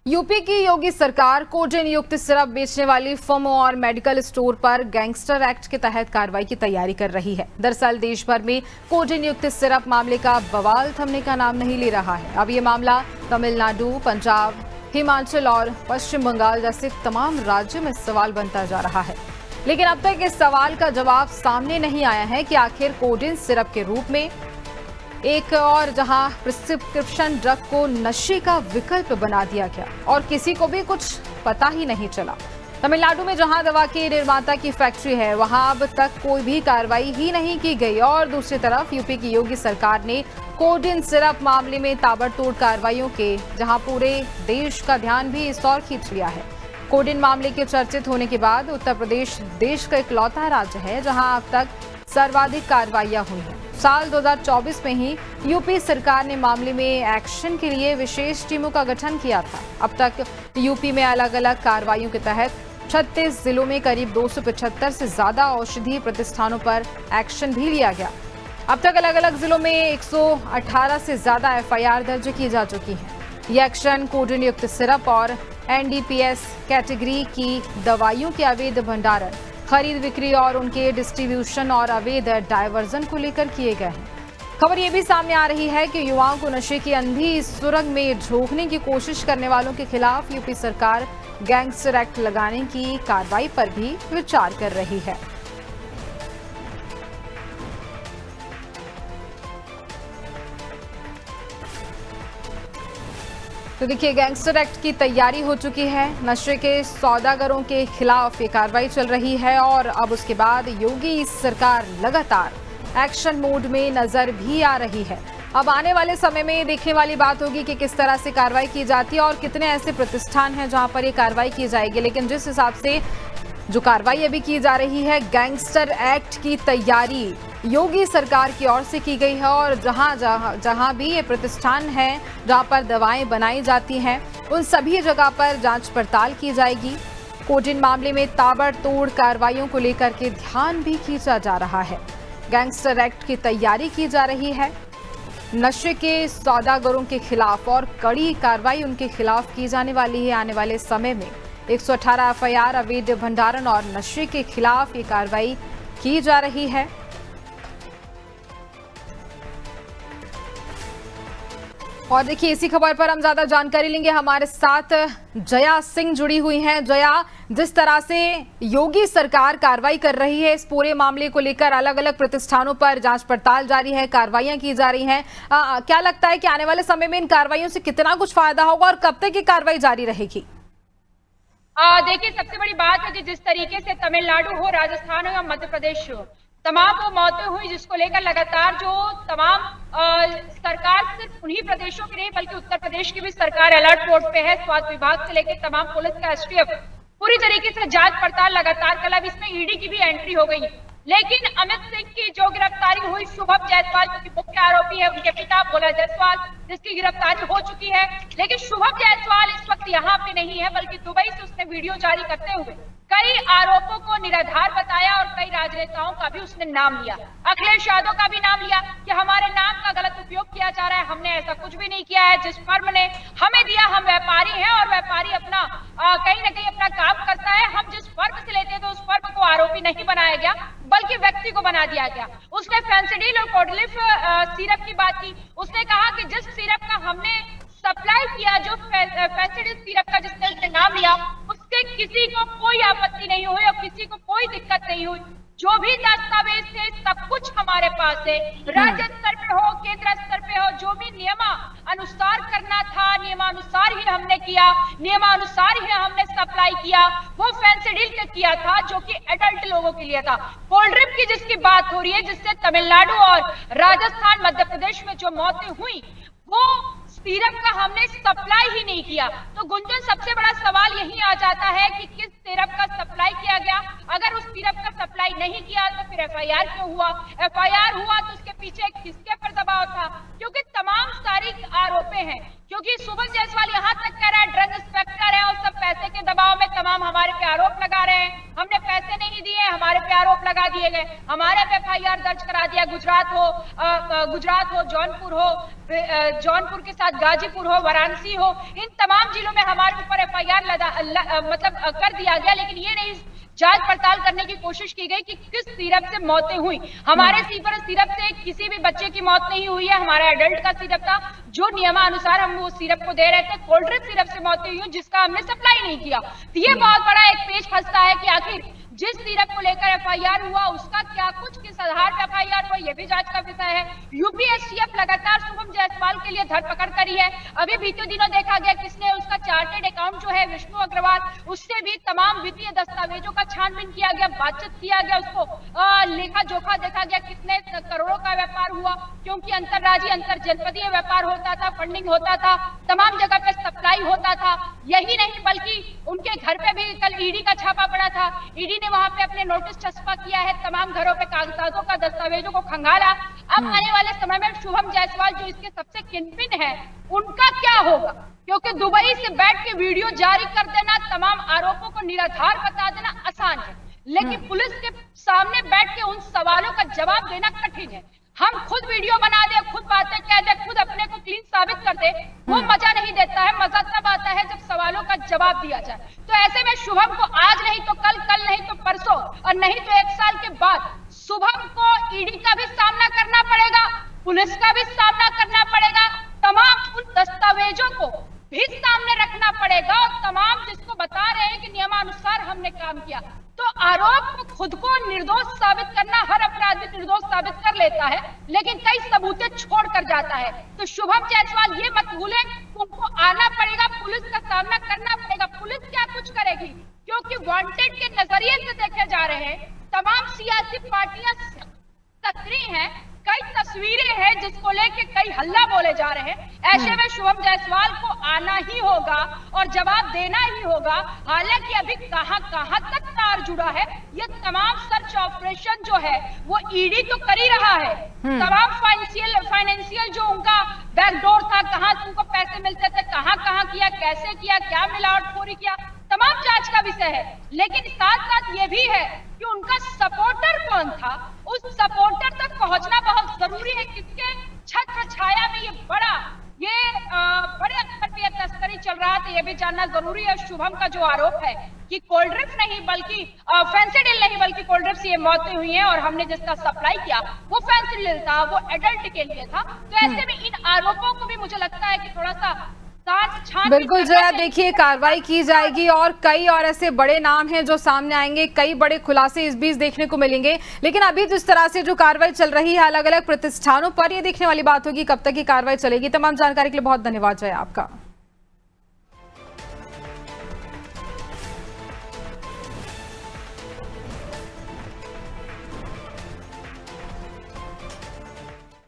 UP की योगी सरकार codeine युक्त सिरप बेचने वाली फर्मों और मेडिकल स्टोर पर गैंगस्टर एक्ट के तहत कार्रवाई की तैयारी कर रही है। दरअसल देश भर में कोडेन युक्त सिरप मामले का बवाल थमने का नाम नहीं ले रहा है। अब ये मामला तमिलनाडु, पंजाब, हिमाचल और पश्चिम बंगाल जैसे तमाम राज्यों में सवाल बनता जा रहा है। लेकिन अब तक इस सवाल का जवाब सामने नहीं आया है कि आखिर कोडेन सिरप के रूप में एक और जहां प्रिस्क्रिप्शन ड्रग को नशे का विकल्प बना दिया गया और किसी को भी कुछ पता ही नहीं चला। तमिलनाडु में जहां दवा के निर्माता की फैक्ट्री है वहां अब तक कोई भी कार्रवाई ही नहीं की गई और दूसरी तरफ यूपी की योगी सरकार ने कोडेन सिरप मामले में ताबड़तोड़ कार्रवाइयों के जहां पूरे देश का ध्यान भी इस ओर खींच लिया है। कोडेन मामले के चर्चित होने के बाद उत्तर प्रदेश देश का इकलौता राज्य है जहां अब तक सर्वाधिक कार्रवाइयां हुई हैं। साल 2024 में ही यूपी सरकार ने मामले में एक्शन के लिए विशेष टीमों का गठन किया था। अब तक यूपी में अलग अलग कार्रवाइयों के तहत 36 जिलों में करीब 275 से ज्यादा औषधि प्रतिष्ठानों पर एक्शन भी लिया गया। अब तक अलग अलग जिलों में 118 से ज्यादा एफआईआर दर्ज की जा चुकी है। ये एक्शन कोडेन युक्त सिरप और एनडीपीएस कैटेगरी की दवाइयों के अवैध भंडारण, खरीद बिक्री और उनके डिस्ट्रीब्यूशन और अवैध डायवर्जन को लेकर किए गए हैं। खबर ये भी सामने आ रही है कि युवाओं को नशे की अंधी सुरंग में झोंकने की कोशिश करने वालों के खिलाफ यूपी सरकार गैंगस्टर एक्ट लगाने की कार्रवाई पर भी विचार कर रही है। तो देखिए, गैंगस्टर एक्ट की तैयारी हो चुकी है। नशे के सौदागरों के खिलाफ ये कार्रवाई चल रही है और अब उसके बाद योगी सरकार लगातार एक्शन मोड में नजर भी आ रही है। अब आने वाले समय में देखने वाली बात होगी कि किस तरह से कार्रवाई की जाती है और कितने ऐसे प्रतिष्ठान हैं जहां पर ये कार्रवाई की जाएगी। लेकिन जिस हिसाब से जो कार्रवाई अभी की जा रही है, गैंगस्टर एक्ट की तैयारी योगी सरकार की ओर से की गई है और जहां भी ये प्रतिष्ठान है जहां पर दवाएं बनाई जाती हैं उन सभी जगह पर जांच पड़ताल की जाएगी। कोडेन मामले में ताबड़तोड़ कार्रवाइयों को लेकर के ध्यान भी खींचा जा रहा है। गैंगस्टर एक्ट की तैयारी की जा रही है। नशे के सौदागरों के खिलाफ और कड़ी कार्रवाई उनके खिलाफ की जाने वाली है। आने वाले समय में 118 एफआईआर, अवैध भंडारण और नशे के खिलाफ ये कार्रवाई की जा रही है। और देखिए, इसी खबर पर हम ज्यादा जानकारी लेंगे। हमारे साथ जया सिंह जुड़ी हुई हैं। जया, जिस तरह से योगी सरकार कार्रवाई कर रही है इस पूरे मामले को लेकर, अलग अलग प्रतिष्ठानों पर जांच पड़ताल जारी है, कार्रवाइयां की जा रही हैं, क्या लगता है कि आने वाले समय में इन कार्रवाइयों से कितना कुछ फायदा होगा और कब तक ये कार्रवाई जारी रहेगी? देखिए, सबसे बड़ी बात है कि जिस तरीके से तमिलनाडु हो, राजस्थान हो या मध्य प्रदेश हो, तमाम वो मौतें हुई जिसको लेकर लगातार जो तमाम सरकार सिर्फ उन्हीं प्रदेशों की नहीं बल्कि उत्तर प्रदेश की भी सरकार अलर्ट मोड पे है। स्वास्थ्य विभाग से लेकर तमाम पुलिस का एसटीएफ पूरी तरीके से जांच पड़ताल लगातार कर, अब इसमें ईडी की भी एंट्री हो गई। लेकिन अमित सिंह की जो गिरफ्तारी हुई, शुभम जायसवाल जो कि मुख्य आरोपी है, उनके पिता भोला जायसवाल जिसकी गिरफ्तारी हो चुकी है, लेकिन शुभम जायसवाल इस वक्त यहाँ पे नहीं है बल्कि दुबई से उसने वीडियो जारी करते हुए कई आरोपों को निराधार बताया और कई राजनेताओं का भी उसने नाम लिया। अखिलेश यादव का भी नाम लिया कि हमारे नाम का गलत उपयोग किया जा रहा है, हमने ऐसा कुछ भी नहीं किया है। जिस फर्म ने हमें दिया, हम व्यापारी हैं और व्यापारी अपना कहीं ना कहीं अपना काम करता है। हम जिस फर्म से लेते हैं तो उस फर्म को आरोपी नहीं बनाया गया बल्कि व्यक्ति को बना दिया गया। उसने फेंसिडिल और कोडलिफ सिरप की बात की। उसने कहा कि जिस सिरप का हमने सप्लाई किया, जो फेंसिडिल सिरप का जिसने उसने नाम लिया, उससे किसी को कोई आपत्ति नहीं हुई और किसी को कोई दिक्कत नहीं हुई। जो भी दस्तावेज थे सब कुछ हमारे पास है, राज्य स्तर पे हो, केंद्र स्तर पे हो, जो भी नियमानुसार करना था नियमानुसार ही हमने किया, नियमानुसार ही हमने सप्लाई किया। वो फेंसिडिल का किया था जो कि एडल्ट लोगों के लिए था। कोल्ड्रिप की जिसकी बात हो रही है, जिससे तमिलनाडु और राजस्थान, मध्य प्रदेश में जो मौतें हुई, वो सिरप का हमने सप्लाई ही नहीं किया। तो गुंजन, सबसे बड़ा सवाल यही आ जाता है कि किस सिरप का सप्लाई किया गया। अगर उस सिरप का सप्लाई नहीं किया तो फिर एफआईआर क्यों हुआ? एफआईआर हुआ तो उसके पीछे किसके पर दबाव था? क्योंकि तमाम सारी आरोपे हैं, क्योंकि शुभम जायसवाल यहाँ तक कह रहा है ड्रग इंस्पेक्टर है और सब पैसे के दबाव में तमाम हमारे पे आरोप लगा रहे हैं, हमने पैसे नहीं दिए, हमारे पे आरोप लगा दिए गए, हमारे पे एफआईआर दर्ज करा दिया। गुजरात हो, जौनपुर हो, जौनपुर के साथ गाजीपुर हो, वाराणसी हो, इन तमाम जिलों में हमारे ऊपर एफआईआर मतलब कर दिया गया, लेकिन ये नहीं जांच पड़ताल करने की कोशिश की गई कि किस सिरप से मौतें हुई। हमारे सिरप से किसी भी बच्चे की मौत नहीं हुई है, हमारा एडल्ट का सिरप था जो नियमानुसार हम वो सिरप को दे रहे थे। कोल्ड ड्रिंक सिरप से मौतें हुई जिसका हमने सप्लाई नहीं किया। तो ये बहुत बड़ा एक पेच फंसता है कि आखिर जिस सिरप को लेकर एफआईआर हुआ उसका क्या कुछ, किस आधार पर एफआईआर हुआ, ये भी जांच का विषय है। यूपीएससीएफ लगातार शुभम जायसवाल के लिए धरपकड़ करी है। अभी बीते दिनों देखा गया किसने उसका चार्टेड अकाउंट जो है विष्णु अग्रवाल, उससे भी तमाम वित्तीय दस्तावेजों का छानबीन किया गया, बातचीत किया गया, उसको लेखा जोखा देखा गया कितने करोड़ों का व्यापार हुआ, क्योंकि अंतरराज्यीय अंतर जनपदीय व्यापार होता था, फंडिंग होता था, तमाम जगह पे सप्लाई होता था। यही नहीं बल्कि उनके घर पे भी कल ईडी का छापा पड़ा था। ईडी ने वहां पे अपने नोटिस छपा किया है, तमाम घरों पे कागजातों का, दस्तावेजों को खंगाला। अब आने वाले समय में शुभम जायसवाल जो इसके सबसे किनपिन है उनका क्या होगा, क्योंकि दुबई से बैठ के वीडियो जारी कर देना, तमाम आरोपों को निराधार बता देना आसान है, लेकिन पुलिस के सामने बैठ के उन सवालों का जवाब देना कठिन है। हम खुद वीडियो बना दे, खुद बातें कह दे, खुद अपने को क्लीन साबित कर दे, वो मजा नहीं देता है। मजा तब आता है जब सवालों का जवाब दिया जाए। तो ऐसे में शुभम को आज नहीं तो कल, कल नहीं तो परसों, और नहीं तो 1 साल के बाद शुभम को ईडी का भी सामना करना पड़ेगा, पुलिस का भी सामना करना पड़ेगा, तमाम उन दस्तावेजों को भी सामने रखना पड़ेगा, और तमाम जिसको बता रहे हैं कि नियमानुसार हमने काम किया। तो आरोप को खुद को निर्दोष साबित करना, हर अपराधी निर्दोष साबित कर लेता है, लेकिन कई सबूतें छोड़ कर जाता है। तो शुभम जायसवाल ये मत भूलें, उनको आना पड़ेगा, पुलिस का सामना करना पड़ेगा। पुलिस क्या कुछ करेगी, क्योंकि वांटेड के नजरिए से देखे जा रहे हैं, तमाम सियासी पार्टियां सक्रिय हैं, कई तस्वीरें हैं जिसको लेके कई हल्ला बोले जा रहे हैं। ऐसे में शुभम जायसवाल को आना ही होगा और जवाब देना ही होगा। हालांकि अभी कहां तक तार जुड़ा है, ये तमाम सर्च ऑपरेशन जो है वो ईडी तो कर ही रहा है। तमाम फाइनेंशियल जो उनका बैकडोर था, कहां उनको पैसे मिलते थे, कहां किया, कैसे किया, क्या मिलावटखोरी किया, तमाम जांच का विषय है। लेकिन साथ साथ ये भी है कि उनका सपोर्टर कौन था, उस सपोर्टर तक पहुंचना बहुत जरूरी है। किसके छत्र छाया में ये बड़े स्तर पे तस्करी चल रहा था, ये भी जानना जरूरी है। शुभम का जो आरोप है कि कोल्ड ड्रिंक्स नहीं बल्कि फेंसिडिल नहीं बल्कि कोल्ड ड्रिंक्स ये मौतें हुई हैं, और हमने जिसका सप्लाई किया वो फेंसिडिल था, वो एडल्ट के लिए था। तो ऐसे में इन आरोपों को भी मुझे लगता है कि थोड़ा सा बिल्कुल जया, देखिए कार्रवाई की जाएगी और कई और ऐसे बड़े नाम हैं जो सामने आएंगे, कई बड़े खुलासे इस बीच देखने को मिलेंगे। लेकिन अभी जिस तरह से जो कार्रवाई चल रही है अलग अलग प्रतिष्ठानों पर, ये देखने वाली बात होगी कब तक ये कार्रवाई चलेगी। तमाम जानकारी के लिए बहुत धन्यवाद जया आपका।